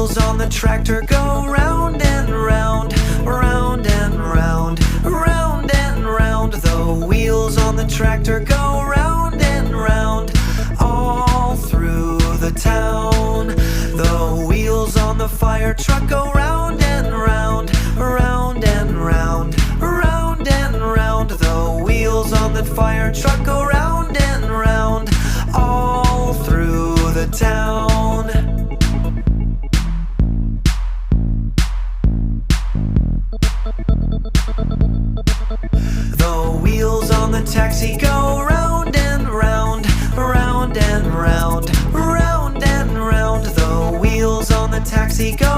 wheels on the tractor go round and round, round and round, round and round. The wheels on the tractor go round and round, all through the town. The wheels on the fire truck go round and round, round and round, round and round. The wheels on the fire truck go round and round, all through the town. The wheels on the taxi go round and round, round and round, round and round. The wheels on the taxi go